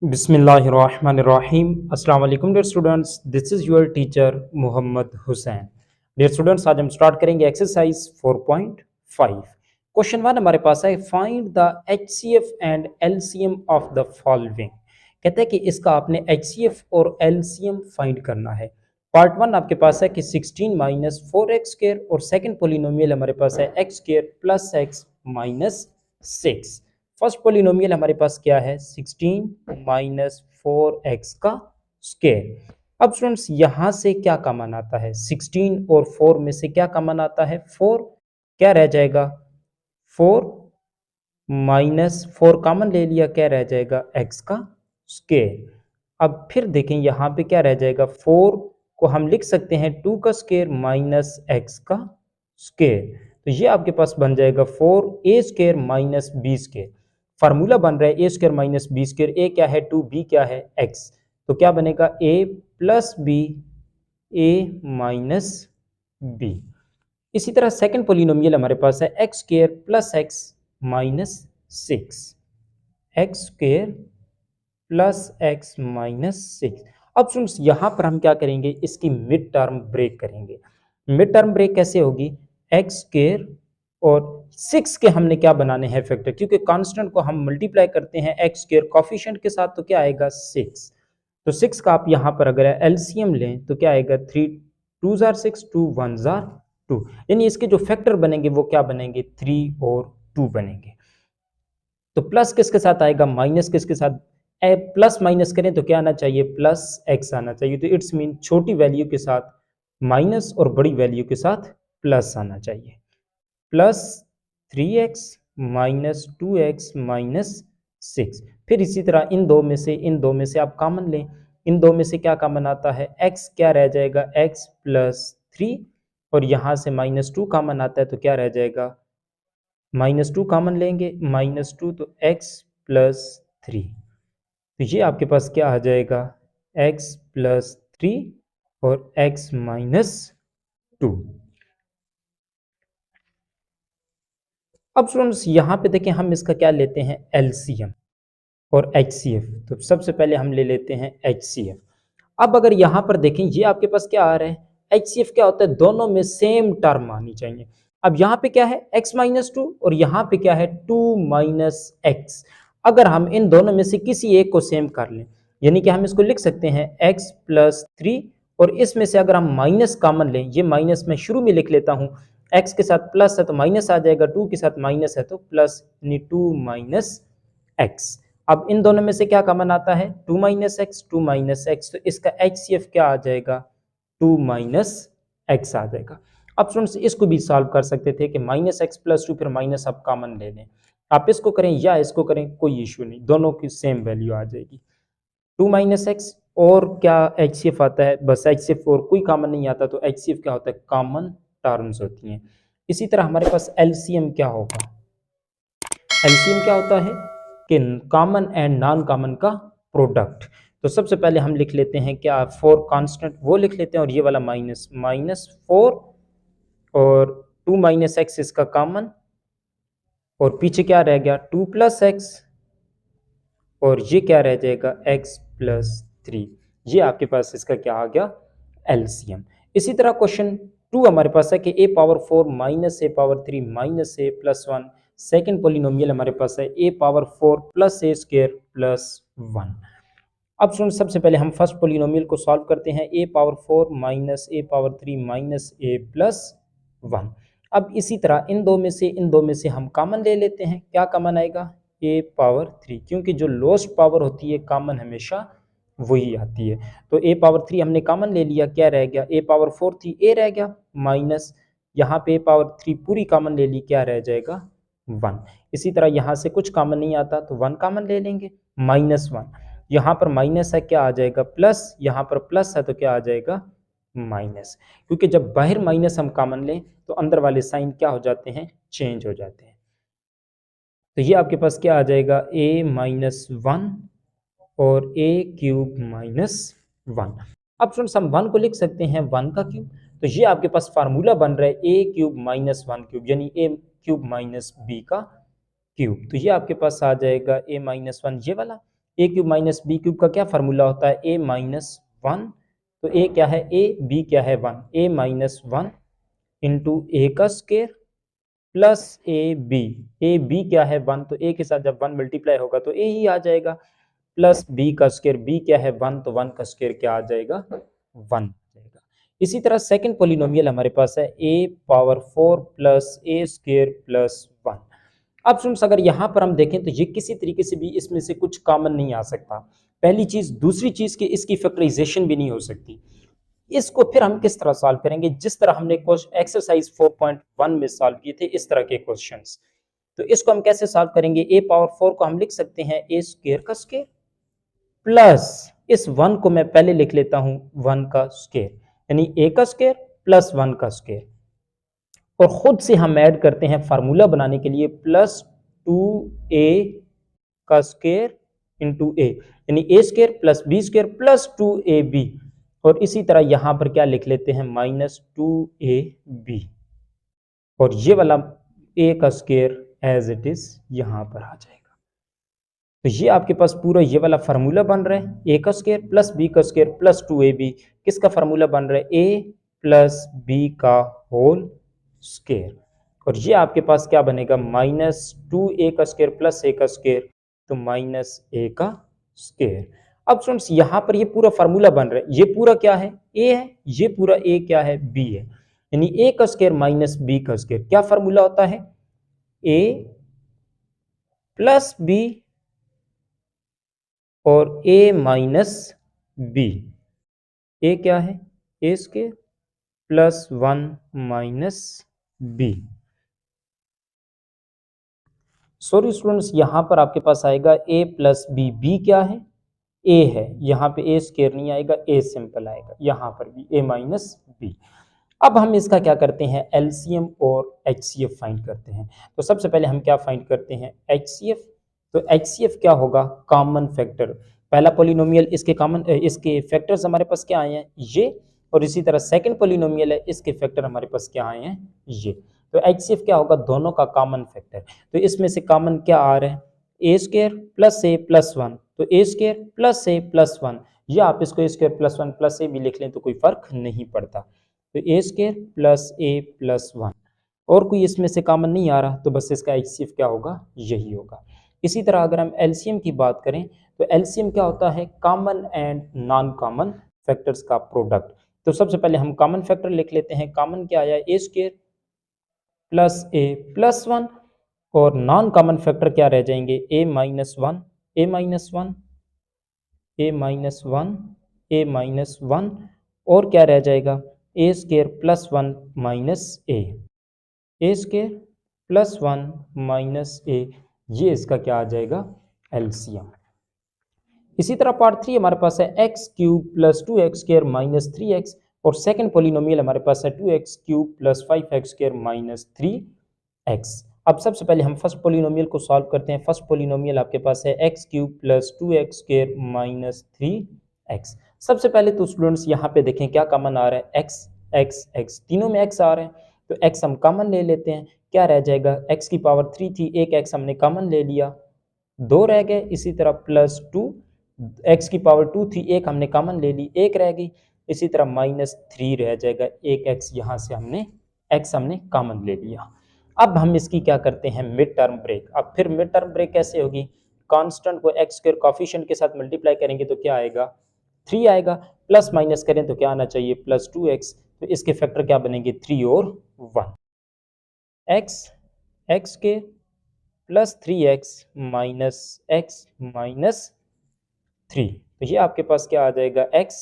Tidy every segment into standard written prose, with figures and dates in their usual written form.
Bismillahirrahmanirrahim. Assalamu alaikum dear students. This is your teacher Muhammad Hussain. Dear students, आज हम start करेंगे exercise 4.5. Question 1 हमारे पास है, find the HCF and LCM of the following. कहते हैं कि इसका आपने HCF और LCM फाइंड करना है. पार्ट 1 आपके पास है कि 16 माइनस 4x² और सेकंड पोलिनोमियल हमारे पास है x² plus x minus 6. First polynomial हमारे पास क्या है, 16 माइनस 4x का स्क्वायर. अब स्टूडेंट्स यहां से क्या कॉमन आता है, 16 और 4 में से क्या कॉमन आता है, 4. क्या रह जाएगा, 4 माइनस 4 कॉमन ले लिया, क्या रह जाएगा, x का स्क्वायर. अब फिर देखें यहाँ पे क्या रह जाएगा, 4 को हम लिख सकते हैं 2 का स्क्वायर माइनस x का स्क्वायर. तो ये आपके पास बन जाएगा 4a² माइनस b². फार्मूला बन रहा है a square minus B square. A क्या है 2, बी क्या है x. तो क्या बनेगा, a plus B a minus B. इसी तरह सेकंड पोलिनोमियल हमारे पास है x² plus x minus 6. x² plus x minus 6. अब स्टूडेंट्स यहाँ पर हम क्या करेंगे, इसकी मिड टर्म ब्रेक करेंगे. मिड टर्म ब्रेक कैसे होगी, x² और 6 के हमने क्या बनाने हैं, फैक्टर, क्योंकि कांस्टेंट को हम मल्टीप्लाई करते हैं x² कोफिशिएंट के साथ, तो क्या आएगा 6. तो 6 का आप यहाँ पर अगर एलसीएम लें तो क्या आएगा, 3 2 जार 6, 2 1 जार 2, यानी इसके जो फैक्टर बनेंगे वो क्या बनेंगे, 3 और 2 बनेंगे. तो प्लस किसके साथ आएगा, माइनस किसके साथ, प्लस माइनस करें तो क्या आना चाहिए, प्लस x आना चाहिए. तो इट्स मीन छोटी वैल्यू के साथ माइनस और बड़ी वैल्यू के साथ प्लस आना चाहिए. Plus 3x minus 2x minus 6. फिर इसी तरह इन दो में से आप कॉमन लें. इन दो में से क्या कॉमन आता है, x क्या रह जाएगा, x प्लस 3, और यहाँ से माइनस 2 कॉमन आता है, तो क्या रह जाएगा, माइनस 2 कॉमन लेंगे, माइनस 2, तो x प्लस 3. तो ये आपके पास क्या आ जाएगा, x प्लस 3 और x माइनस 2. अब स्टूडेंट्स यहाँ पे देखें, हम इसका क्या लेते हैं, एलसीएम और HCF. तो सबसे पहले हम ले लेते हैं HCF. अब अगर यहाँ पर देखें, ये आपके पास क्या आ रहा है, HCF क्या होता है, दोनों में सेम टर्म आनी चाहिए. अब यहाँ पे क्या है, x माइनस 2 और यहाँ पे क्या है 2 माइनस x. अगर हम इन दोनों में से किसी एक को सेम कर लें, यानी कि हम इसको लिख सकते हैं x प्लस 3, और इसमें से अगर हम माइनस कॉमन लें, ये माइनस मैं शुरू में लिख लेता हूँ, x के साथ प्लस है तो माइनस आ जाएगा, 2 के साथ माइनस है तो प्लस, यानी 2 माइनस x. अब इन दोनों में से क्या कॉमन आता है, 2 माइनस एक्स, 2 माइनस एक्स. तो इसका HCF क्या आ जाएगा, 2 माइनस एक्स आ जाएगा. अब स्टूडेंट्स इसको भी सॉल्व कर सकते थे कि माइनस एक्स प्लस 2, फिर माइनस आप कॉमन ले लें. आप इसको करें या इसको करें, कोई इश्यू नहीं, दोनों की सेम वैल्यू आ जाएगी. 2 माइनस एक्स और क्या HCF आता है, बस HCF और कोई कॉमन नहीं आता, तो HCF क्या होता है, कॉमन टर्म्स होती हैं. इसी तरह हमारे पास LCM क्या होगा, LCM क्या होता है कि कॉमन एंड नॉन कॉमन का प्रोडक्ट. तो सबसे पहले हम लिख लेते हैं क्या, 4 कांस्टेंट वो लिख लेते हैं, और ये वाला माइनस, माइनस 4 और 2 माइनस एक्स इसका कॉमन, और पीछे क्या रह गया, 2 प्लस एक्स, और ये क्या रह जाएगा, x प्लस 3. ये आपके पास इसका क्या आ गया, एलसीएम. इसी तरह क्वेश्चन 2 हमारे पास है कि a power 4 minus a power 3 minus a plus 1. Second polynomial हमारे पास है a power 4 plus a square plus 1. अब सुन, सबसे पहले हम फर्स्ट पोलिनोमियल को सॉल्व करते हैं, a power 4 minus a power 3 minus a plus 1. अब इसी तरह इन दो में से हम कॉमन ले लेते हैं. क्या कॉमन आएगा, a पावर 3, क्योंकि जो लोएस्ट पावर होती है कॉमन हमेशा वही आती है. तो a पावर 3 हमने कॉमन ले लिया, क्या रह गया, a पावर 4 थी, a रह गया, माइनस यहाँ पे a पावर 3 पूरी कॉमन ले ली, क्या रह जाएगा, 1. इसी तरह यहाँ से कुछ कॉमन नहीं आता तो 1 कॉमन ले लेंगे, माइनस 1. यहाँ पर माइनस है, क्या आ जाएगा, प्लस, यहाँ पर प्लस है तो क्या आ जाएगा, माइनस, क्योंकि जब बाहर माइनस हम कॉमन लें तो अंदर वाले साइन क्या हो जाते हैं, चेंज हो जाते हैं. तो ये आपके पास क्या आ जाएगा, a माइनस 1 और a क्यूब माइनस 1. अब फ्रेंड्स हम 1 को लिख सकते हैं 1 का क्यूब. तो ये आपके पास फार्मूला बन रहा है a क्यूब माइनस 1 क्यूब, यानी a क्यूब माइनस b का क्यूब. तो ये आपके पास आ जाएगा a माइनस 1 ये वाला, ए क्यूब माइनस बी क्यूब का क्या फार्मूला होता है, ए माइनस वन। तो ए क्या है, ए, बी क्या है, वन, ए माइनस वन इंटू ए का स्क्वायर प्लस ए बी क्या है, वन, तो ए के साथ जब वन मल्टीप्लाई होगा तो ए ही आ जाएगा, प्लस बी का स्क्वायर, बी क्या है, वन, तो वन का स्क्वायर क्या आ जाएगा, वन जाएगा। इसी तरह सेकंड पॉलिनोमियल हमारे पास है ए पावर 4 प्लस ए स्क्वायर प्लस वन। अब स्टूडेंट्स अगर यहाँ पर हम देखें तो ये किसी तरीके से भी इसमें से कुछ कॉमन नहीं आ सकता, पहली चीज। दूसरी चीज की इसकी फैक्टराइजेशन भी नहीं हो सकती। इसको फिर हम किस तरह सॉल्व करेंगे, जिस तरह हमने एक्सरसाइज 4.1 में सॉल्व किए थे इस तरह के क्वेश्चंस। तो इसको हम कैसे सॉल्व करेंगे, ए पावर 4 को हम लिख सकते हैं ए स्क्वायर का स्क्वायर प्लस इस वन को मैं पहले लिख लेता हूं वन का स्क्वायर, यानी ए का स्क्वायर प्लस वन का स्क्वायर, और खुद से हम ऐड करते हैं फार्मूला बनाने के लिए प्लस 2a का स्क्वायर इंटू ए, यानी A square plus B square plus 2ab, और इसी तरह यहां पर क्या लिख लेते हैं माइनस 2ab, और ये वाला a का स्क्वायर एज इट इज यहां पर आ जाएगा। तो ये आपके पास पूरा ये वाला फार्मूला बन रहा है, ए का स्क्वायर प्लस बी का स्क्वायर प्लस 2ab, किसका फार्मूला बन रहा है, ए प्लस बी का होल स्क्वायर, और ये आपके पास क्या बनेगा माइनस 2a का स्क्वायर प्लस ए का स्क्वायर, तो माइनस ए का स्क्वायर। अब स्टूडेंट्स यहाँ पर ये पूरा फार्मूला बन रहा है, ये पूरा क्या है, ए है, ये पूरा ए क्या है, बी है, यानी ए का स्क्वायर माइनस बी का स्क्वायर, क्या फार्मूला होता है, ए प्लस बी और ए माइनस बी, ए क्या है, A square plus one minus B. Sorry students, यहां पर आपके पास आएगा a प्लस बी, बी क्या है, a है, यहाँ पे a स्क्वायर नहीं आएगा, a सिंपल आएगा, यहाँ पर भी a माइनस बी। अब हम इसका क्या करते हैं, एलसीएम और एचसीएफ फाइंड करते हैं। तो सबसे पहले हम क्या फाइंड करते हैं, एचसीएफ। तो एचसीएफ क्या होगा, कॉमन फैक्टर, पहला पॉलिनोमियल इसके कॉमन इसके फैक्टर्स हमारे पास क्या आए हैं, ये, और इसी तरह सेकंड पॉलिनोमियल है, इसके फैक्टर हमारे पास क्या आए हैं, ये। तो एचसीएफ क्या होगा, दोनों का कॉमन फैक्टर। तो इसमें से कॉमन क्या आ रहा है, A square plus A plus one, तो ए स्क्वायर प्लस ए प्लस वन, या आप इसको ए स्क्वायर प्लस वन प्लस ए भी लिख लें तो कोई फर्क नहीं पड़ता। तो ए स्क्वायर प्लस ए प्लस वन, और कोई इसमें से कॉमन नहीं आ रहा, तो बस इसका एचसीएफ क्या होगा, यही होगा। इसी तरह अगर हम एलसीएम की बात करें तो एलसीएम क्या होता है, common and non common factors का प्रोडक्ट। तो सबसे पहले हम कॉमन फैक्टर लिख लेते हैं, कॉमन क्या आया, ए स्क्वायर प्लस ए प्लस वन, और नॉन कॉमन फैक्टर क्या रह जाएंगे, ए माइनस वन, ए माइनस वन, ए माइनस वन, ए माइनस वन, और क्या रह जाएगा, ए स्क्वायर प्लस वन माइनस ए स्क्वायर प्लस वन माइनस ए, ये इसका क्या आ जाएगा, एलसीएम। इसी तरह पार्ट 3 हमारे पास है x cube plus 2x square minus 3x, और सेकंड पॉलिनोमियल हमारे पास है 2x cube plus 5x square minus 3x। अब सबसे पहले हम फर्स्ट पॉलिनोमियल को सॉल्व करते हैं। फर्स्ट पॉलिनोमियल आपके पास है x cube plus 2x square minus 3x। सबसे पहले तो स्टूडेंट्स यहाँ पे देखें क्या कॉमन आ रहा है, एक्स एक्स एक्स, तीनों में एक्स आ रहे हैं, तो एक्स हम कॉमन ले लेते हैं, क्या रह जाएगा, एक्स की पावर 3 थी, एक एक्स हमने कॉमन ले लिया, दो रह गए, इसी तरह प्लस 2, एक्स की पावर 2 थी, एक हमने कॉमन ले ली, एक रह गई, इसी तरह माइनस 3 रह जाएगा, एक एक्स यहाँ से हमने एक्स हमने कॉमन ले लिया। अब हम इसकी क्या करते हैं, मिड टर्म ब्रेक। अब फिर मिड टर्म ब्रेक कैसे होगी, कांस्टेंट को एक्स स्क्वायर कोफिशिएंट के साथ मल्टीप्लाई करेंगे तो क्या आएगा, 3 आएगा, प्लस माइनस करें तो क्या आना चाहिए, प्लस 2x, तो इसके फैक्टर क्या बनेंगे, 3 और 1, एक्स एक्स के plus 3x minus x minus 3, तो ये आपके पास क्या आ जाएगा, x।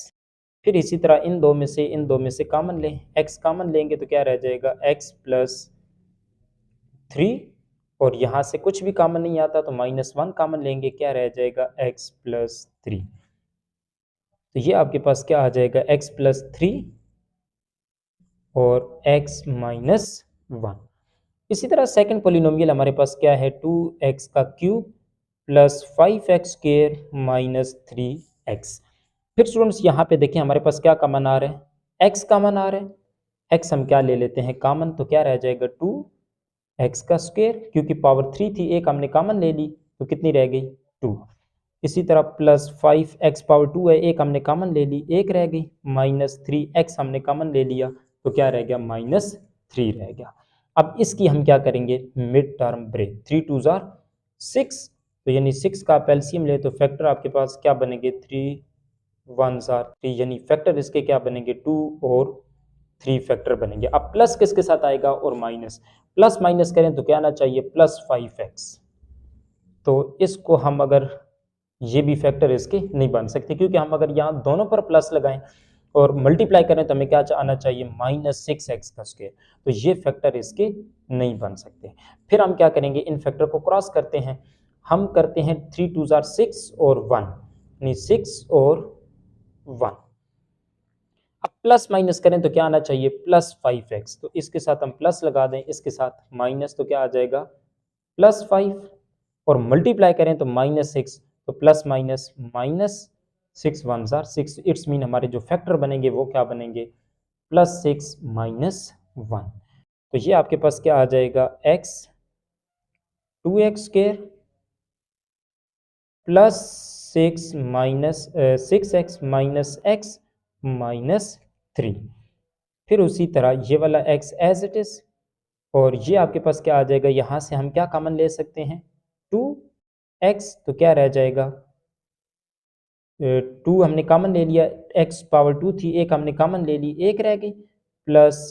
फिर इसी तरह इन दो में से कॉमन लें, x कॉमन लेंगे तो क्या रह जाएगा, x प्लस 3, और यहाँ से कुछ भी कॉमन नहीं आता तो माइनस 1 कॉमन लेंगे, क्या रह जाएगा, x प्लस 3। तो ये आपके पास क्या आ जाएगा, x प्लस 3 और x माइनस 1। इसी तरह सेकंड पॉलिनोमियल हमारे पास क्या है, 2x का cube plus 5x square minus 3x। फिर स्टूडेंट्स यहाँ पे देखें हमारे पास क्या कॉमन आ रहा है, x कॉमन आ रहा है, x हम क्या ले लेते हैं कॉमन, तो क्या रह जाएगा, 2x का स्क्वायर, क्योंकि पावर 3 थी, एक हमने कॉमन ले ली तो कितनी रह गई, 2, इसी तरह प्लस 5x पावर 2 है, एक हमने कॉमन ले ली, एक रह गई, माइनस 3x हमने कॉमन ले लिया तो क्या रह गया, माइनस 3 रह गया। अब इसकी हम क्या करेंगे, मिड टर्म ब्रेक, 3 2 जार 6, तो यानी 6 का आप एलसीएम ले तो फैक्टर आपके पास क्या बनेंगे, 3 1 जार 3, यानी फैक्टर इसके क्या बनेंगे, 2 और 3 फैक्टर बनेंगे। अब प्लस किसके साथ आएगा, और माइनस, प्लस माइनस करें तो क्या आना चाहिए, प्लस 5x। तो इसको हम अगर, ये भी फैक्टर इसके नहीं बन सकते, क्योंकि हम अगर यहाँ दोनों पर प्लस लगाएं और मल्टीप्लाई करें तो हमें क्या आना चाहिए, माइनस 6x का स्क्वायर, तो ये फैक्टर इसके नहीं बन सकते। फिर हम क्या करेंगे, इन फैक्टर को क्रॉस करते हैं, हम करते हैं 3 2 जार 6 और 1, यानी 6 और 1। अब प्लस माइनस करें तो क्या आना चाहिए, प्लस 5x, तो इसके साथ हम प्लस लगा दें, इसके साथ माइनस, तो क्या आ जाएगा, प्लस 5, और मल्टीप्लाई करें तो माइनस 6, तो plus minus minus 6 1 jar 6, it's mean हमारे जो फैक्टर बनेंगे वो क्या बनेंगे, प्लस 6 माइनस 1। तो ये आपके पास क्या आ जाएगा, x 2x square plus 6 minus 6x minus x minus 3। फिर उसी तरह ये वाला x एज इट इज, और ये आपके पास क्या आ जाएगा, यहाँ से हम क्या कॉमन ले सकते हैं, 2x, तो क्या रह जाएगा, 2 हमने कॉमन ले लिया, x पावर 2 थी, एक हमने कॉमन ले ली, एक रह गई, प्लस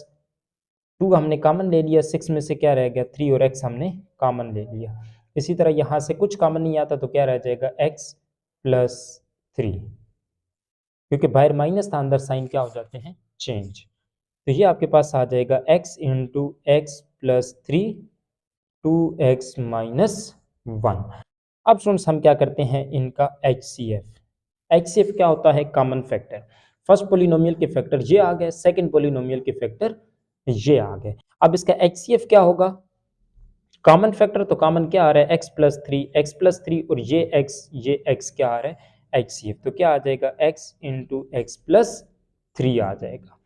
2 हमने कॉमन ले लिया, 6 में से क्या रह गया, 3 और x हमने कॉमन ले लिया। इसी तरह यहाँ से कुछ कॉमन नहीं आता तो क्या रह जाएगा, x प्लस 3, क्योंकि बाहर माइनस था, अंदर साइन क्या हो जाते हैं, चेंज। तो ये आपके पास आ जाएगा x into x plus 3 2x minus 1। अब स्टूडेंट्स हम क्या करते हैं, इनका HCF क्या होता है, कॉमन फैक्टर। फर्स्ट पोलिनोमियल के फैक्टर ये आ गए, सेकंड पोलिनोमियल के फैक्टर ये आ गए। अब इसका HCF क्या होगा, कॉमन फैक्टर, तो कॉमन क्या आ रहा है, x प्लस 3 और ये x क्या आ रहा है, HCF, तो क्या आ जाएगा, x इंटू एक्स प्लस 3 आ जाएगा।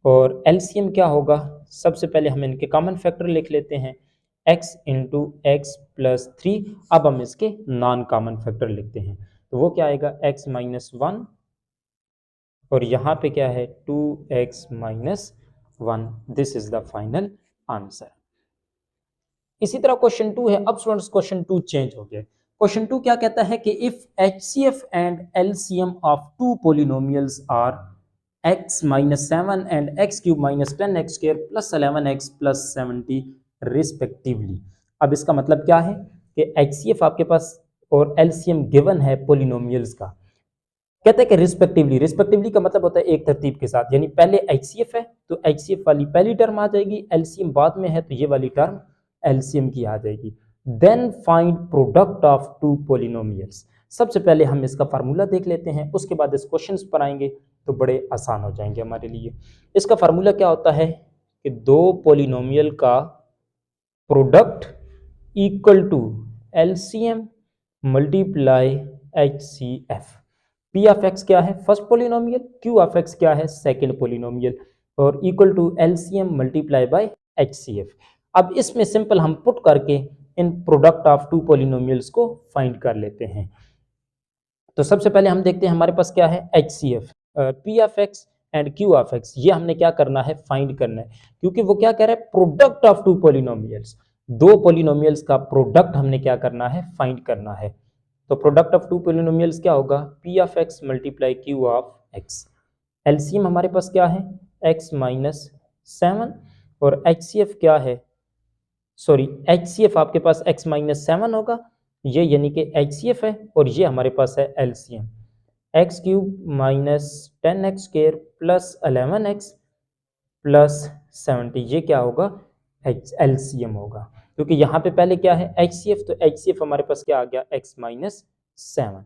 और एलसीएम क्या होगा, सबसे पहले हम इनके कॉमन फैक्टर लिख लेते हैं, x इंटू एक्स प्लस 3। अब हम इसके नॉन कॉमन फैक्टर लिखते हैं, तो वो क्या आएगा, x माइनस 1, और यहाँ पे क्या है, 2x minus 1। This is the final answer. इसी तरह क्वेश्चन 2 है। अब स्टूडेंट्स क्वेश्चन 2 चेंज हो गया। क्वेश्चन 2 क्या कहता है कि if HCF and LCM of two polynomials are x minus 7 and x cube minus 10x square plus 11x plus 70 respectively. अब इसका मतलब क्या है कि HCF आपके पास और LCM गिवन है पोलिनोमियल्स का, कहते हैं कि रिस्पेक्टिवली का मतलब होता है एक तरतीब के साथ, यानी पहले HCF है तो HCF वाली पहली टर्म आ जाएगी, LCM बाद में है तो ये वाली टर्म LCM की आ जाएगी। Then find product of two polynomials. सबसे पहले हम इसका फार्मूला देख लेते हैं, उसके बाद इस क्वेश्चन पर आएंगे तो बड़े आसान हो जाएंगे हमारे लिए। इसका फार्मूला क्या होता है कि दो पोलिनोमियल का product equal to LCM multiply HCF। P of x क्या है, first polynomial, Q of x क्या है, सेकंड पोलिनोमियल, और equal to LCM multiply by HCF। अब इसमें सिंपल हम पुट करके इन प्रोडक्ट ऑफ टू पोलिनोमियल्स को फाइंड कर लेते हैं। तो सबसे पहले हम देखते हैं हमारे पास क्या है, HCF, P of x and Q of x, ये हमने क्या करना है, फाइंड करना है, क्योंकि वो क्या कह रहा है, प्रोडक्ट ऑफ टू पोलिनोमियल्स, दो पोलिनोमियल्स का प्रोडक्ट हमने क्या करना है, फाइंड करना है। तो प्रोडक्ट ऑफ टू पोलिनोमियल्स क्या होगा, P of x multiply Q of x। LCM हमारे पास क्या है, x माइनस 7, और HCF क्या है, सॉरी HCF आपके पास x माइनस 7 होगा, ये यानी कि HCF है, और ये हमारे पास है LCM, x cube minus 10x square plus 11x plus 70, ये क्या होगा, LCM होगा, क्योंकि यहाँ पे पहले क्या है HCF, तो HCF हमारे पास क्या आ गया, x माइनस 7।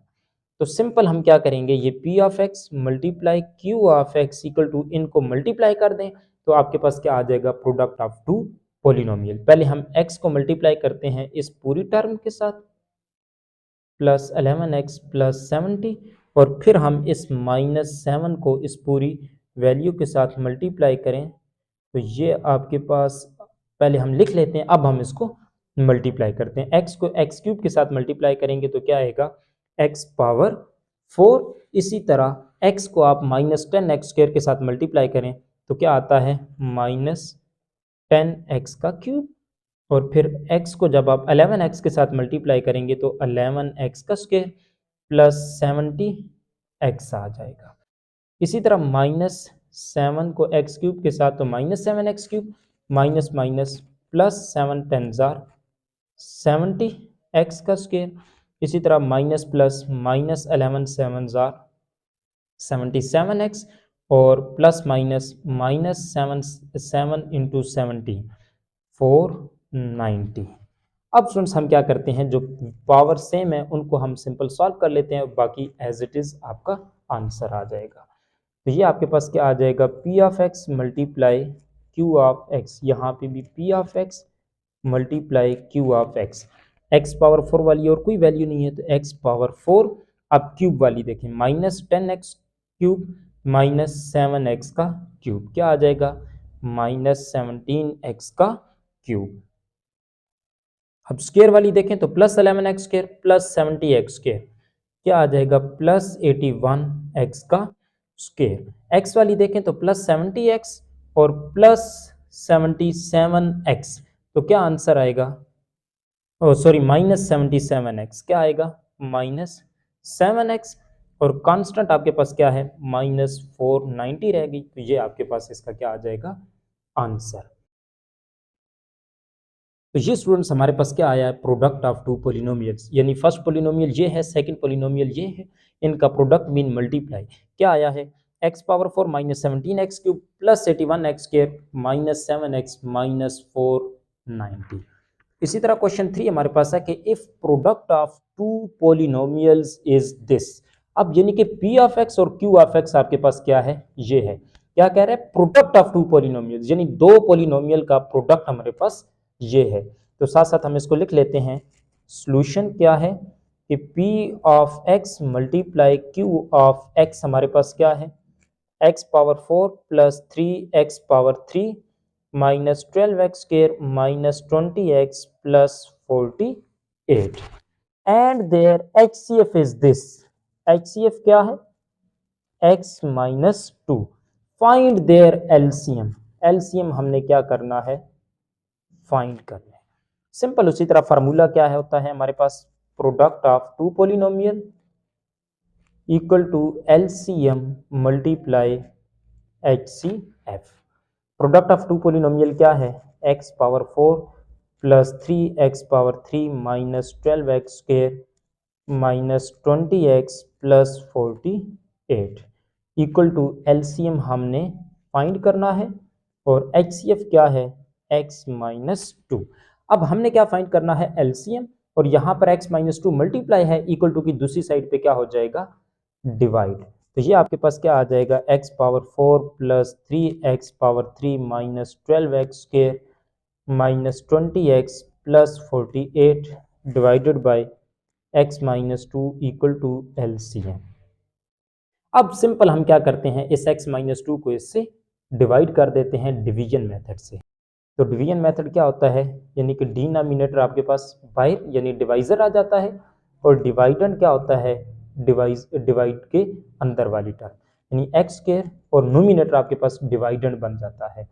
तो सिंपल हम क्या करेंगे, ये P of x multiply Q of x equal to, इनको मल्टीप्लाई कर दें तो आपके पास क्या आ जाएगा, प्रोडक्ट ऑफ टू पोलिनोमियल। पहले हम x को मल्टीप्लाई करते हैं इस पूरी टर्म के साथ, प्लस 11x प्लस 70, और फिर हम इस माइनस 7 को इस पूरी वैल्यू के साथ मल्टीप्लाई करें तो ये आपके पास, पहले हम लिख लेते हैं, अब हम इसको मल्टीप्लाई करते हैं। x को x क्यूब के साथ मल्टीप्लाई करेंगे तो क्या आएगा, एक्स पावर 4। इसी तरह x को आप -10x² के साथ मल्टीप्लाई करें तो क्या आता है -10x का क्यूब। और फिर x को जब आप 11x के साथ मल्टीप्लाई करेंगे तो 11x का स्क्वायर प्लस 70x आ जाएगा। इसी तरह -7 को x³ के साथ तो -7x³ minus minus plus 7 10 70x का स्क्वायर। इसी तरह माइनस प्लस -11 7 77x और प्लस माइनस -7 इंटू 70 490। अब स्टूडेंट्स हम क्या करते हैं, जो पावर सेम है उनको हम सिंपल सॉल्व कर लेते हैं, बाकी एज इट इज आपका आंसर आ जाएगा। तो ये आपके पास क्या आ जाएगा, p of x multiply q of x। यहाँ पे भी p of x multiply q of x। x power 4 वाली और कोई वैल्यू नहीं है तो x पावर 4। अब क्यूब वाली देखें, -10x³ -7x का क्यूब क्या आ जाएगा, -17x का क्यूब। अब स्क्वायर वाली देखें तो +11x² +70x² क्या आ जाएगा, +81x का स्क्वायर। x वाली देखें तो +70x और +77x तो क्या आंसर आएगा, सॉरी -77x क्या आएगा, -7x। और कांस्टेंट आपके पास क्या है, -490 रह गई। तो ये आपके पास इसका क्या आ जाएगा, आंसर। तो ये स्टूडेंट्स हमारे पास क्या आया है, प्रोडक्ट ऑफ टू पोलिनोमियल्स, यानी फर्स्ट पोलिनोमियल ये है, सेकंड पोलिनोमियल ये है, इनका प्रोडक्ट मीन मल्टीप्लाई क्या आया है, x power 4 -17x³ +81x² -7x -490। इसी तरह क्वेश्चन 3 हमारे पास है कि if product of two polynomials is this. अब यानी कि p ऑफ x और q ऑफ x आपके पास क्या है, ये है, क्या कह रहे हैं, प्रोडक्ट ऑफ टू पोलिनोमियल्स, यानी दो पोलिनोमियल का प्रोडक्ट हमारे पास ये है। तो साथ साथ हम इसको लिख लेते हैं, सॉल्यूशन क्या है कि p of x multiply q of x हमारे पास क्या है, x power 4 plus 3x power 3 -12x² -20x plus 48 and their HCF is this. HCF क्या है, x - 2। Find their LCM। LCM हमने क्या करना है, फाइंड करना है, सिंपल। उसी तरह फार्मूला क्या है, होता है हमारे पास product of two polynomial equal to LCM multiply HCF। Product of two polynomial क्या है, x power 4 plus 3x power 3 -12x² -20x plus 48 equal to LCM हमने फाइंड करना है और HCF क्या है, x - 2। अब हमने क्या फाइंड करना है, LCM, और यहाँ पर x - 2 मल्टीप्लाई है इक्वल टू की दूसरी साइड पे क्या हो जाएगा, डिवाइड। तो ये आपके पास क्या आ जाएगा, x power 4 plus 3x power 3 -12x² -20x plus 48 divided by x - 2 equal to LCM। अब सिंपल हम क्या करते हैं, इस x - 2 को इससे डिवाइड कर देते हैं डिवीजन मेथड से। तो डिवीजन मेथड क्या होता है, यानी कि डिनोमिनेटर आपके पास बाहर यानी डिवाइजर आ जाता है और डिवाइडेंड क्या होता है, डिवाइड के अंदर वाली टर्म, यानी x² और नोमिनेटर आपके पास डिवाइडेंड बन जाता है।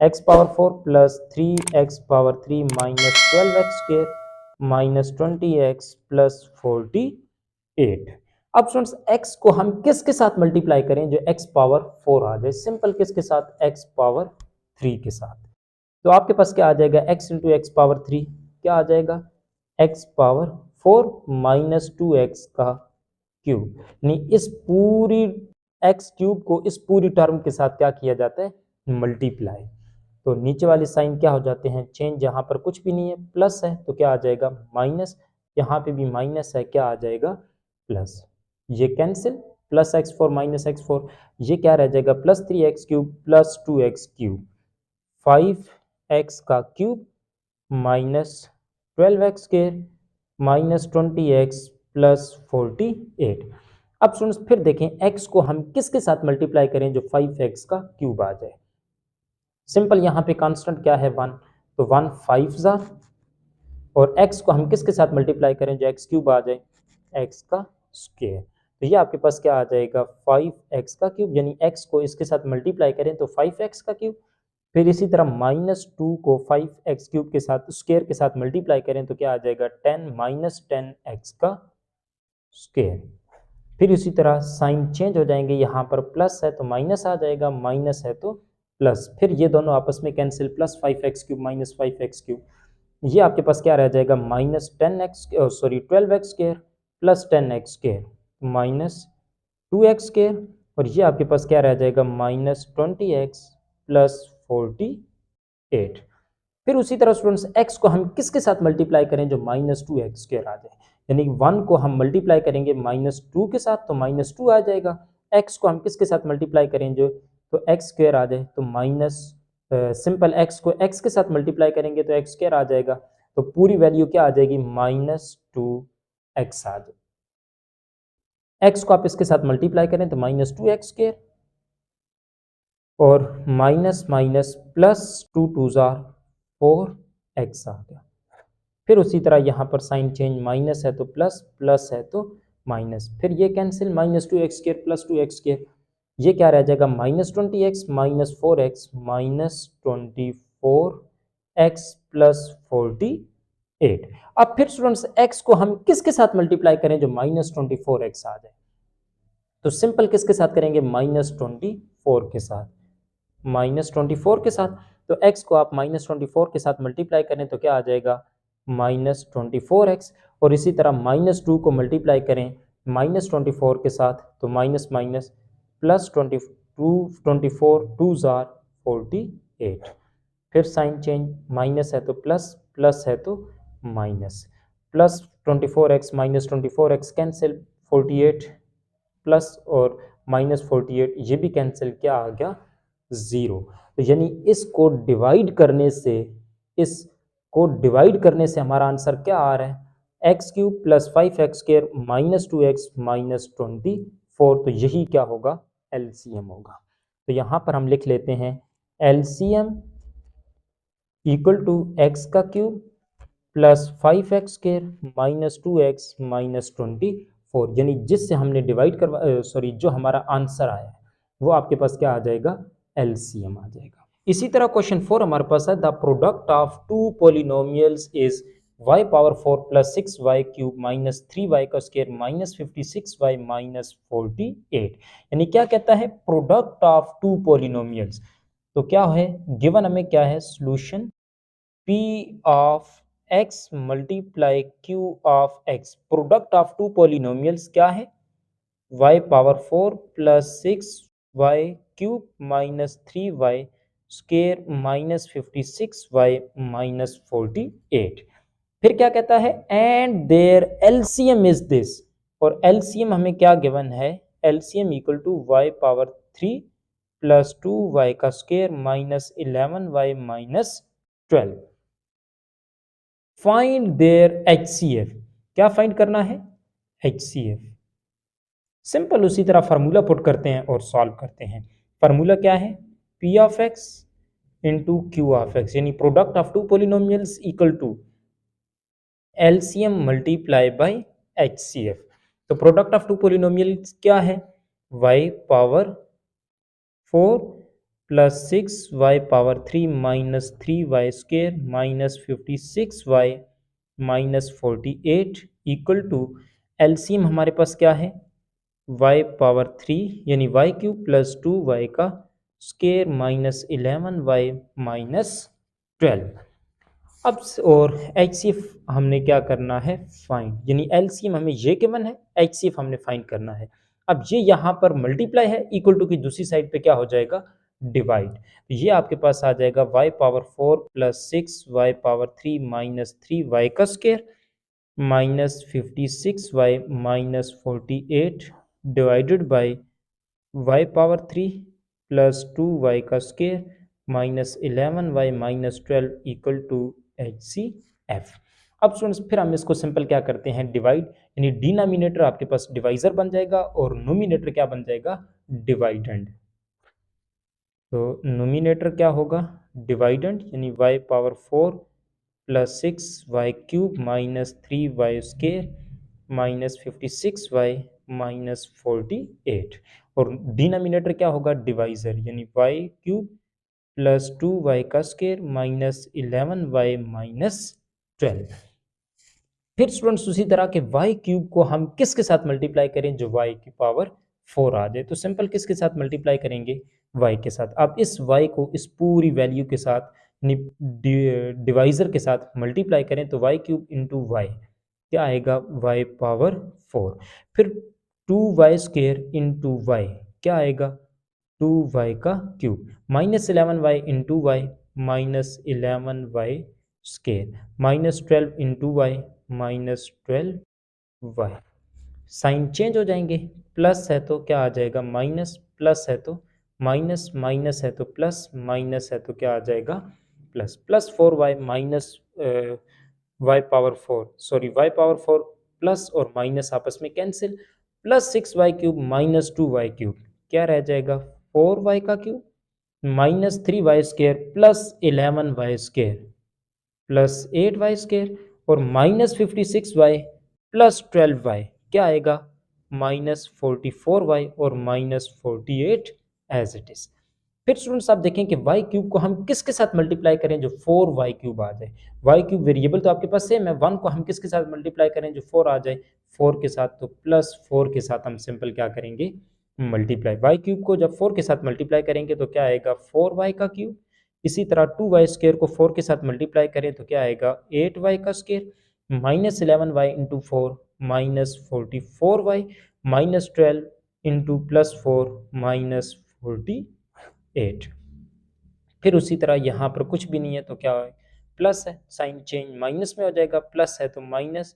x power 4 plus 3x power 3 -12x² -20x plus 48। अब स्टूडेंट्स x को हम किसके साथ मल्टीप्लाई करें जो x पावर 4 आ जाए, सिंपल किसके साथ, x पावर 3 के साथ। तो आपके पास क्या आ जाएगा, x इंटू एक्स पावर 3 क्या आ जाएगा, x पावर 4 -2x का क्यूब, यानी इस पूरी x क्यूब को इस पूरी टर्म के साथ क्या किया जाता है, मल्टीप्लाई। तो नीचे वाले साइन क्या हो जाते हैं, चेंज, यहाँ पर कुछ भी नहीं है, प्लस है तो क्या आ जाएगा माइनस, यहाँ पे भी माइनस है क्या आ जाएगा प्लस, ये कैंसिल, +x4 -x4, ये क्या रह जाएगा, +3x³ प्लस 2x³ 5x का क्यूब -12x² -20x प्लस 48। अब स्टूडेंट्स फिर देखें x को हम किसके साथ मल्टीप्लाई करें जो 5x का क्यूब आ जाए, सिंपल यहाँ पे कांस्टेंट क्या है 1, तो 1 5 जार, और x को हम किसके साथ मल्टीप्लाई करें जो x³ आ जाए, x का स्क्वायर। तो ये आपके पास क्या आ जाएगा 5x का क्यूब, यानी x को इसके साथ मल्टीप्लाई करें तो 5x का क्यूब, फिर इसी तरह -2 को 5x क्यूब के साथ स्क्वायर के साथ मल्टीप्लाई करें तो क्या आ जाएगा 10 10x का स्क्वायर। फिर इसी तरह साइन चेंज हो जाएंगे, यहाँ पर प्लस है तो माइनस आ जाएगा, माइनस है तो प्लस, फिर ये दोनों आपस में cancel, plus 5x cube minus 5x cube, ये आपके पास क्या रह जाएगा minus 10x sorry 12x square plus 10x square minus 2x square, और ये आपके पास क्या रह जाएगा माइनस 20x प्लस 48। फिर उसी तरह स्टूडेंट्स x को हम किसके साथ मल्टीप्लाई करें जो माइनस 2x स्क्वायर आ जाए, यानी 1 को हम मल्टीप्लाई करेंगे -2 के साथ तो -2 आ जाएगा, x को हम किसके साथ मल्टीप्लाई करें जो तो x स्क्वायर आ जाए तो माइनस सिंपल x को x के साथ मल्टीप्लाई करेंगे तो x स्क्वायर आ जाएगा, तो पूरी वैल्यू क्या आ जाएगी -2x आ जाए। x को आप इसके साथ मल्टीप्लाई करें तो -2x स्क्वायर और माइनस माइनस प्लस 2 2 4x आ गया। फिर उसी तरह यहाँ पर साइन चेंज, माइनस है तो प्लस, प्लस है तो माइनस, फिर ये cancel -2x square plus 2x square, ये क्या रह जाएगा -20x minus 4x minus 24x plus 48। अब फिर स्टूडेंट्स x को हम किसके साथ मल्टीप्लाई करें जो -24x आ जाए, तो सिंपल किसके साथ करेंगे -24 के साथ, -24 के साथ, तो x को आप -24 के साथ मल्टीप्लाई करें तो क्या आ जाएगा -24x, और इसी तरह -2 को मल्टीप्लाई करें -24 के साथ तो माइनस माइनस प्लस 24 2 48, फिर साइन चेंज, माइनस है तो प्लस, प्लस है तो minus, plus 24x minus 24x cancel, 48 plus और -48 ये भी कैंसिल, क्या आ गया 0। तो यानी इसको डिवाइड करने से हमारा आंसर क्या आ रहा है x cube plus 5x square minus 2x minus 24, तो यही क्या होगा एलसीएम होगा। तो यहाँ पर हम लिख लेते हैं एलसीएम इक्वल टू x का cube plus 5x square minus 2x minus 24, यानी जिससे हमने डिवाइड करवा जो हमारा आंसर आया है वो आपके पास क्या आ जाएगा एलसीएम आ जाएगा। इसी तरह क्वेश्चन 4 हमारे पास है the product of two polynomials is y power 4 plus 6y cube minus 3y का स्क्वायर माइनस 56y माइनस 48, यानी क्या कहता है प्रोडक्ट ऑफ टू पॉलिनोमियल्स, तो क्या है गिवन हमें क्या है solution p of x multiply q of x, product of two polynomials क्या है y power 4 plus 6y cube minus 3y square minus 56y minus 48। फिर क्या कहता है and their LCM is this, और एलसीएम हमें क्या गिवन है LCM equal to y power 3 plus 2y का square minus 11y minus 12। Find their HCF, क्या फाइंड करना है HCF, सिंपल उसी तरह फार्मूला पुट करते हैं और सॉल्व करते हैं। फार्मूला क्या है P of x into Q of x, यानी product of two polynomials equal to LCM multiply by HCF। तो प्रोडक्ट ऑफ टू पॉलिनोमियल्स क्या है y power 4 plus 6y power 3 minus 3y square minus 56y minus 48 equal to LCM हमारे पास क्या है y power 3 यानी y cube plus 2y का square minus 11y minus 12। अब और HCF हमने क्या करना है फाइंड, यानी LCM हमें ये गिवन है, HCF हमने फाइंड करना है। अब ये यहाँ पर मल्टीप्लाई है, इक्वल टू की दूसरी साइड पे क्या हो जाएगा डिवाइड, तो ये आपके पास आ जाएगा y power 4 plus 6y power 3 minus 3y का square minus 56y minus 48 divided by y power 3 plus 2y का square minus 11y minus 12 equal to HCF। अब स्टूडेंट्स फिर हम इसको सिंपल क्या करते हैं डिवाइड, यानी डिनोमिनेटर आपके पास डिवाइजर बन जाएगा और नोमिनेटर क्या बन जाएगा डिवाइडेंड। तो नोमिनेटर क्या होगा डिवाइडेंड, यानी y power 4 plus 6y cube minus 3y square minus 56y minus 48, और डिनोमिनेटर क्या होगा, डिवाइजर, यानी वाई क्यूब प्लस 2y का स्क्वायर माइनस 11y माइनस 12। फिर स्टूडेंट्स उसी तरह के y क्यूब को हम किसके साथ मल्टीप्लाई करें, जो y की पावर 4 आ जाए, तो सिंपल किसके साथ मल्टीप्लाई करेंगे, y के साथ। अब इस y को इस पूरी वैल्यू के साथ डिवाइजर के साथ मल्टीप्लाई करें तो y क्यूब इंटू वाई क्या आएगा, y पावर 4। फिर 2y स्क्वेयर इंटू वाई क्या आएगा, 2y का cube minus 11y into y minus 11y square minus 12 into y minus 12y। Sign change हो जाएंगे, प्लस है तो क्या आ जाएगा माइनस, प्लस है तो माइनस, माइनस है तो प्लस, माइनस है तो क्या आ जाएगा plus, plus 4y minus y power 4, sorry y power 4 plus और माइनस आपस में cancel, plus 6y cube minus 2y cube क्या रह जाएगा 4y का cube minus 3y square plus 11y square plus 8y square और माइनस 56y प्लस 12y क्या आएगा माइनस 44y और माइनस 48 एज इट इज। फिर स्टूडेंट्स आप देखें कि y क्यूब को हम किसके साथ मल्टीप्लाई करें जो 4y क्यूब आ जाए, y क्यूब वेरिएबल तो आपके पास सेम है, 1 को हम किसके साथ मल्टीप्लाई करें जो 4 आ जाए, 4 के साथ, तो प्लस 4 के साथ हम सिंपल क्या करेंगे मल्टीप्लाई, y क्यूब को जब 4 के साथ मल्टीप्लाई करेंगे तो क्या आएगा 4y का क्यूब। इसी तरह 2y स्क्वेयर को 4 के साथ मल्टीप्लाई करें तो क्या आएगा 8y का square minus 11y into 4 minus 44y minus 12 into plus 4 minus 48। फिर उसी तरह यहाँ पर कुछ भी नहीं है तो क्या है प्लस है, साइन चेंज माइनस में हो जाएगा, प्लस है तो माइनस,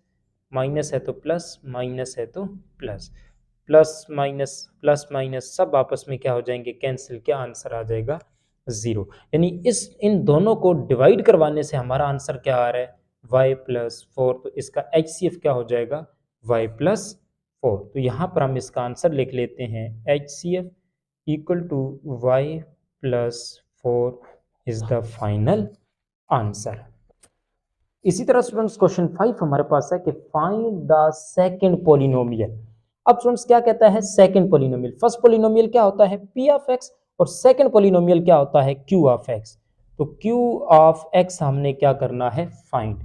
माइनस है तो प्लस, माइनस है तो प्लस, प्लस माइनस सब आपस में क्या हो जाएंगे कैंसिल, क्या आंसर आ जाएगा 0। यानी इन दोनों को डिवाइड करवाने से हमारा आंसर क्या आ रहा है y प्लस 4, तो इसका HCF क्या हो जाएगा y प्लस 4। तो यहाँ पर हम इसका आंसर लिख लेते हैं HCF equal to y plus 4 is the final answer. इसी तरह स्टूडेंट्स क्वेश्चन 5 हमारे पास है कि फाइंड द सेकंड पॉलिनोमियल। अब स्टूडेंट्स क्या कहता है सेकंड पॉलिनोमियल, फर्स्ट पॉलिनोमियल क्या होता है p ऑफ x और सेकंड पॉलिनोमियल क्या होता है q ऑफ x। तो q ऑफ x हमने क्या करना है find.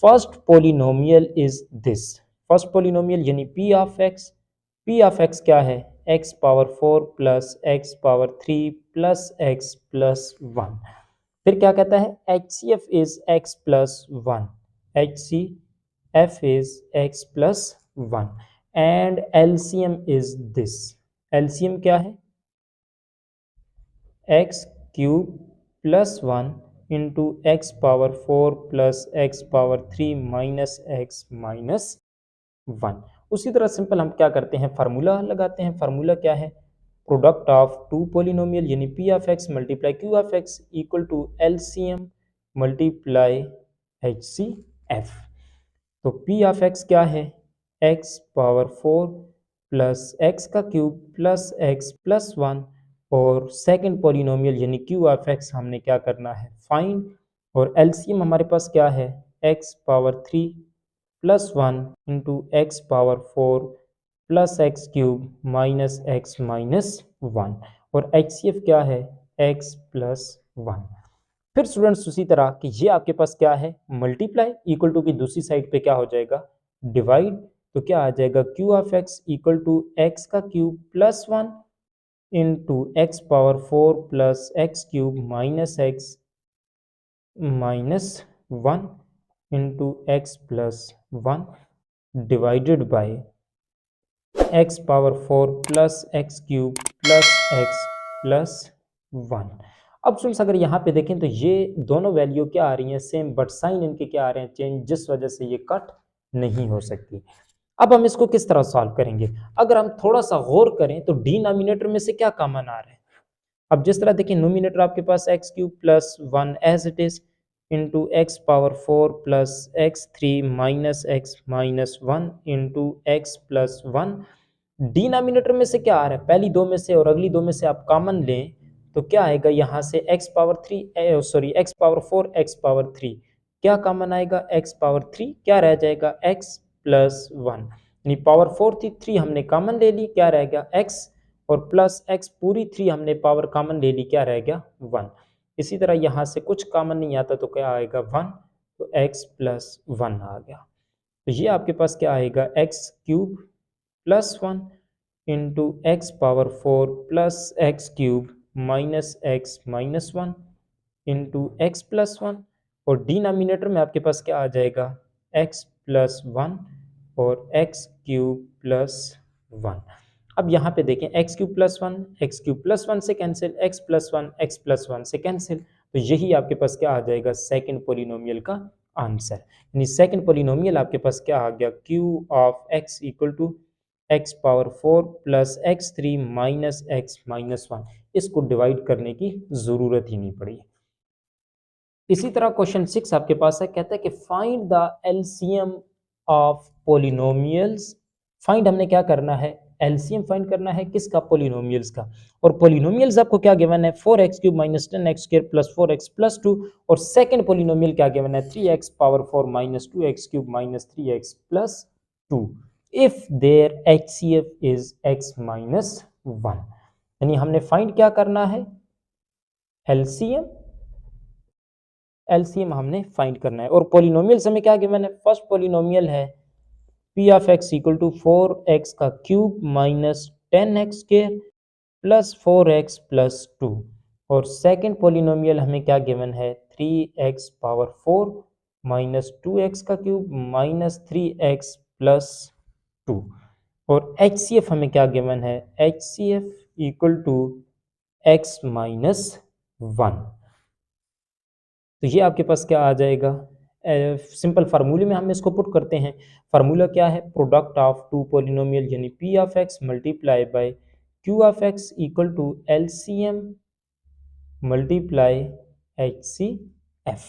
First polynomial is this, first polynomial यानी p ऑफ x क्या है x power 4 plus x power 3 plus x plus 1। फिर क्या कहता है HCF is x plus 1, HCF is x plus 1 and LCM is this, LCM क्या है x cube plus 1 into x power 4 plus x power 3 minus x minus 1। उसी तरह simple हम क्या करते हैं फार्मूला लगाते हैं, फार्मूला क्या है प्रोडक्ट ऑफ टू पॉलिनोमियल यानी p of x multiply q of x equal to LCM multiply HCF। तो p ऑफ x क्या है x पावर 4 प्लस x का क्यूब प्लस x प्लस 1 और सेकंड पॉलिनोमियल यानी q ऑफ x हमने क्या करना है फाइंड, और LCM हमारे पास क्या है x power 3 plus 1 into x power 4 plus x cube minus x minus 1 और HCF क्या है x प्लस 1। फिर स्टूडेंट्स उसी तरह कि ये आपके पास क्या है मल्टीप्लाई इक्वल टू की दूसरी साइड पे क्या हो जाएगा डिवाइड, तो क्या आ जाएगा q of x equal to x का cube plus 1 into x power 4 plus x cube minus x minus 1 into x plus 1 divided by x power 4 plus x cube plus x plus 1। अब students अगर यहाँ पे देखें तो ये दोनों value क्या आ रही हैं सेम, बट साइन इनके क्या आ रहे हैं चेंज, जिस वजह से ये कट नहीं हो सकती। अब हम इसको किस तरह सॉल्व करेंगे, अगर हम थोड़ा सा गौर करें तो डिनोमिनेटर में से क्या कॉमन आ रहा है। अब जिस तरह देखिए नोमिनेटर आपके पास x cube plus 1 as it is into x power 4 plus x 3 minus x minus 1 into x plus 1। Denominator में से क्या आ रहा है पहली दो में से और अगली दो में से आप कॉमन लें तो क्या आएगा यहाँ से x power 3 sorry x power 4 x power 3 क्या कॉमन आएगा एक्स पावर 3 क्या रह जाएगा एक्स प्लस 1 यानी पावर 4 थी, 3 हमने कॉमन ले ली, क्या रह गया x, और प्लस x पूरी 3 हमने पावर कॉमन ले ली, क्या रह गया 1। इसी तरह यहाँ से कुछ कॉमन नहीं आता तो क्या आएगा 1, तो x प्लस 1 आ गया। तो ये आपके पास क्या आएगा x cube plus 1 into x power 4 plus x cube minus x minus 1 into x plus 1, और डिनोमिनेटर में आपके पास क्या आ जाएगा x प्लस 1 और एक्स क्यूब प्लस 1। अब यहाँ पे देखें x cube plus 1 x cube plus 1 से cancel, x plus 1 x plus 1 से कैंसिल, तो यही आपके पास क्या आ जाएगा सेकंड पोलिनोमियल का आंसर। यानी सेकंड पोलिनोमियल आपके पास क्या आ गया Q of x equal to x power 4 plus x 3 minus x minus 1। इसको डिवाइड करने की ज़रूरत ही नहीं पड़ी। इसी तरह क्वेश्चन 6 आपके पास है, कहता है कि find the LCM of polynomials. Find हमने क्या करना है, एलसीएम फाइंड करना है किसका, पोलिनोमियल्स का। और पोलिनोमियल्स आपको क्या गिवन है 4x cube minus 10x square plus 4x plus 2, और सेकंड पोलिनोमियल क्या गिवन है 3x power 4 minus 2x cube minus 3x plus 2 if their HCF is x minus 1। यानी हमने फाइंड क्या करना है एलसीएम, एलसीएम हमने फाइंड करना है। और पोलिनोमियल्स हमें क्या गिवन है, फर्स्ट पोलिनोमियल है P of x equal to 4x का cube minus 10x square plus 4x plus 2, और सेकंड पोलिनोमियल हमें क्या गिवन है 3x पावर 4 माइनस 2x का क्यूब माइनस 3x प्लस 2, और एचसीएफ हमें क्या गिवन है HCF equal to x minus 1। तो ये आपके पास क्या आ जाएगा, सिंपल फार्मूले में हम इसको पुट करते हैं। फार्मूला क्या है, प्रोडक्ट ऑफ टू पोलिनोमियल यानी P of x multiply by Q of x equal to LCM multiply H C F.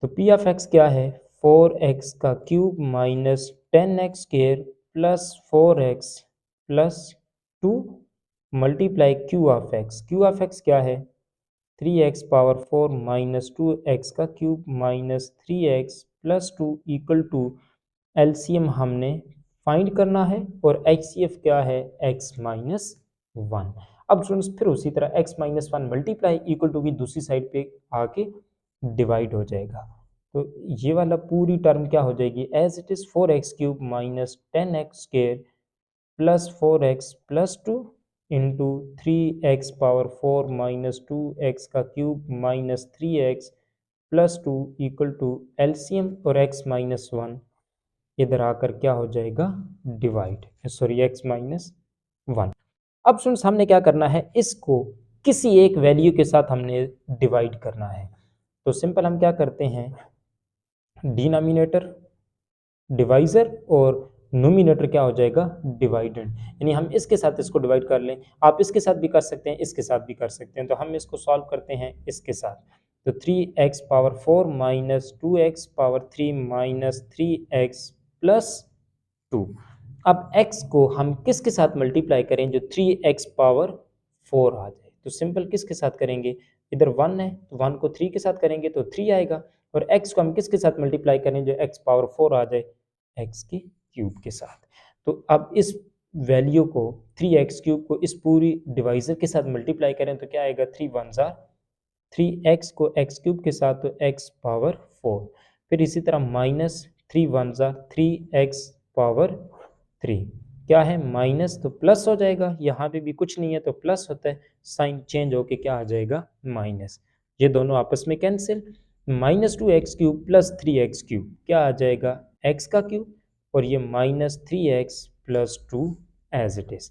तो पी ऑफ एक्स क्या है 4x का cube minus 10x square plus 4x plus 2 multiply Q of x क्या है 3x power 4 minus 2x का cube minus 3x plus 2 equal to LCM हमने find करना है, और एचसीएफ क्या है x माइनस 1। अब स्टूडेंट्स फिर उसी तरह x minus 1 multiply equal to की दूसरी साइड पे आके डिवाइड हो जाएगा। तो ये वाला पूरी टर्म क्या हो जाएगी as it is 4x cube minus 10x square plus 4x plus 2 into 3x power 4 minus 2x का cube minus 3x plus 2 equal to LCM और x माइनस 1 इधर आकर क्या हो जाएगा डिवाइड, सॉरी x माइनस 1। अब स्टूडेंट्स हमने क्या करना है, इसको किसी एक वैल्यू के साथ हमने डिवाइड करना है। तो सिंपल हम क्या करते हैं, डिनोमिनेटर डिवाइजर और नोमिनेटर क्या हो जाएगा डिवाइडेड, यानी हम इसके साथ इसको डिवाइड कर लें। आप इसके साथ भी कर सकते हैं, इसके साथ भी कर सकते हैं। तो हम इसको सॉल्व करते हैं इसके साथ। तो 3x power 4 minus 2x power 3 minus 3x plus 2। अब x को हम किसके साथ मल्टीप्लाई करें जो 3x पावर 4 आ जाए। तो सिंपल किसके साथ करेंगे, इधर 1 है तो 1 को 3 के साथ करेंगे तो 3 आएगा, और x को हम किसके साथ मल्टीप्लाई करें जो x पावर 4 आ जाए x के क्यूब के साथ। तो अब इस वैल्यू को 3x क्यूब को इस पूरी डिवाइजर के साथ मल्टीप्लाई करें तो क्या आएगा 3 1 ज़ा 3x को x क्यूब के साथ तो x पावर 4, फिर इसी तरह माइनस 3 1 ज़ा 3x पावर 3 क्या है माइनस, तो प्लस हो जाएगा, यहाँ पे भी कुछ नहीं है तो प्लस होता है, साइन चेंज होके क्या आ जाएगा माइनस। ये दोनों आपस में cancel, minus 2x cube plus 3x cube क्या आ जाएगा x का क्यूब, और ये minus 3x plus 2 as it is.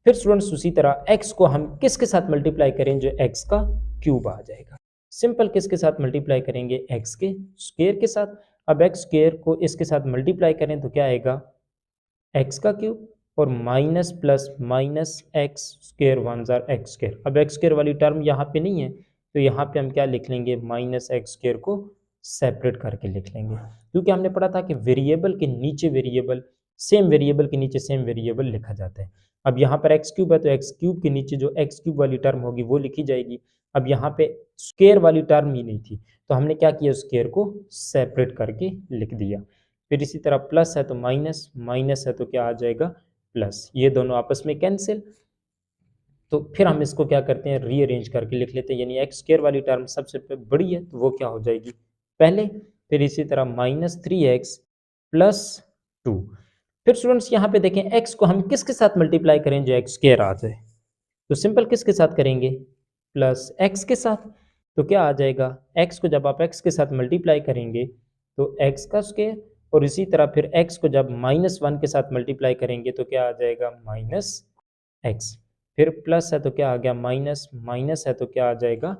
फिर स्टूडेंट्स उसी तरह x को हम किसके साथ मल्टीप्लाई करें जो x का क्यूब आ जाएगा। सिंपल किसके साथ मल्टीप्लाई करेंगे x के स्क्वायर के साथ। अब x स्क्वायर को इसके साथ मल्टीप्लाई करें तो क्या आएगा x का क्यूब, और minus plus minus x square 1 ज़ार एक्स स्क्वायर। अब एक्स स्क्वायर वाली टर्म यहाँ पे नहीं है तो यहाँ पे हम क्या लिख लेंगे माइनस एक्स स्क्वायर को सेपरेट करके लिख लेंगे, क्योंकि हमने पढ़ा था कि वेरिएबल के नीचे वेरिएबल, सेम वेरिएबल के नीचे सेम वेरिएबल लिखा जाता है। अब यहाँ पर एक्स क्यूब है तो एक्स क्यूब के नीचे जो एक्स क्यूब वाली टर्म होगी वो लिखी जाएगी। अब यहाँ पे स्क्वायर वाली टर्म ही नहीं थी तो हमने क्या किया स्क्वायर को सेपरेट करके लिख दिया। फिर इसी तरह प्लस है तो माइनस, माइनस है तो क्या आ जाएगा प्लस, ये दोनों आपस में कैंसिल। तो फिर हम इसको क्या करते हैं, रीअरेंज करके लिख लेते हैं, यानी एक्स स्क्वायर वाली टर्म सबसे बड़ी है तो वो क्या हो जाएगी पहले, फिर इसी तरह -3x प्लस 2। फिर स्टूडेंट्स यहाँ पे देखें x को हम किसके साथ मल्टीप्लाई करें जो एक्स स्क्वायर आ जाए, तो सिंपल किसके साथ करेंगे, प्लस x के साथ। तो क्या आ जाएगा, x को जब आप x के साथ मल्टीप्लाई करेंगे तो x का स्क्वायर, और इसी तरह फिर x को जब -1 के साथ मल्टीप्लाई करेंगे तो क्या आ जाएगा -x, फिर प्लस है तो क्या आ गया माइनस, माइनस है तो क्या आ जाएगा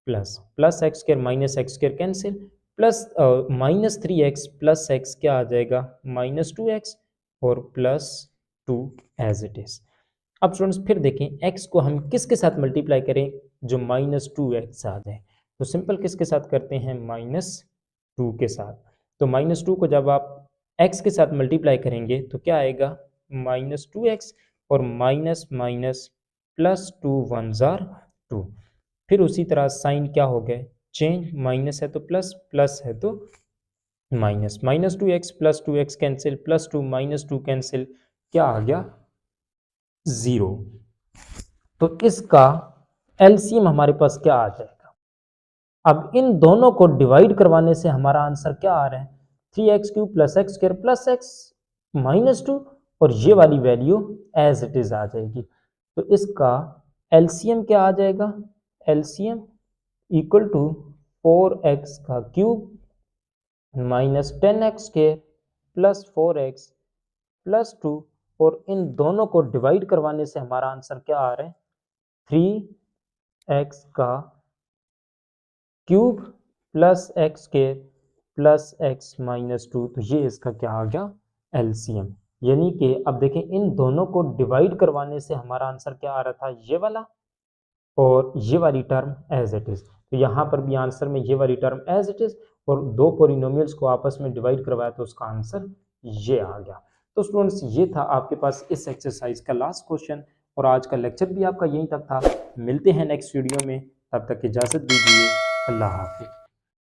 plus, plus x square minus x square cancel, plus -3x plus x क्या आ जाएगा -2x, और प्लस 2 एज इट इज। अब स्टूडेंट्स फिर देखें x को हम किसके साथ मल्टीप्लाई करें जो -2x आ जाए, तो सिंपल किसके साथ करते हैं -2 के साथ। तो -2 को जब आप x के साथ मल्टीप्लाई करेंगे तो क्या आएगा -2x, और माइनस माइनस प्लस 2 1 जार 2, फिर उसी तरह साइन क्या हो गए चेंज, माइनस है तो प्लस, प्लस है तो minus, -2x plus 2x cancel, plus 2 -2 cancel, क्या आ गया 0। तो इसका एलसीएम हमारे पास क्या आ जाएगा, अब इन दोनों को डिवाइड करवाने से हमारा आंसर क्या आ रहा है 3x³ plus x square plus x -2, और ये वाली वैल्यू एज इट इज आ जाएगी। तो इसका एलसीएम क्या आ जाएगा, एलसीएम इक्वल टू 4x का cube -10x square plus 4x plus 2, और इन दोनों को डिवाइड करवाने से हमारा आंसर क्या आ रहा है 3x का cube plus x square plus x -2, तो ये इसका क्या आ गया एलसीएम। यानी कि अब देखें इन दोनों को डिवाइड करवाने से हमारा आंसर क्या आ रहा था ये वाला, और ये वाली टर्म एज इट इज। तो यहाँ पर भी आंसर में ये वाली टर्म एज इट इज, और दो पॉलिनोमियल्स को आपस में डिवाइड करवाया तो उसका आंसर ये आ गया। तो स्टूडेंट्स ये था आपके पास इस एक्सरसाइज का लास्ट क्वेश्चन, और आज का लेक्चर भी आपका यहीं तक था। मिलते हैं नेक्स्ट वीडियो में, तब तक इजाज़त दीजिए, अल्लाह हाफिज़।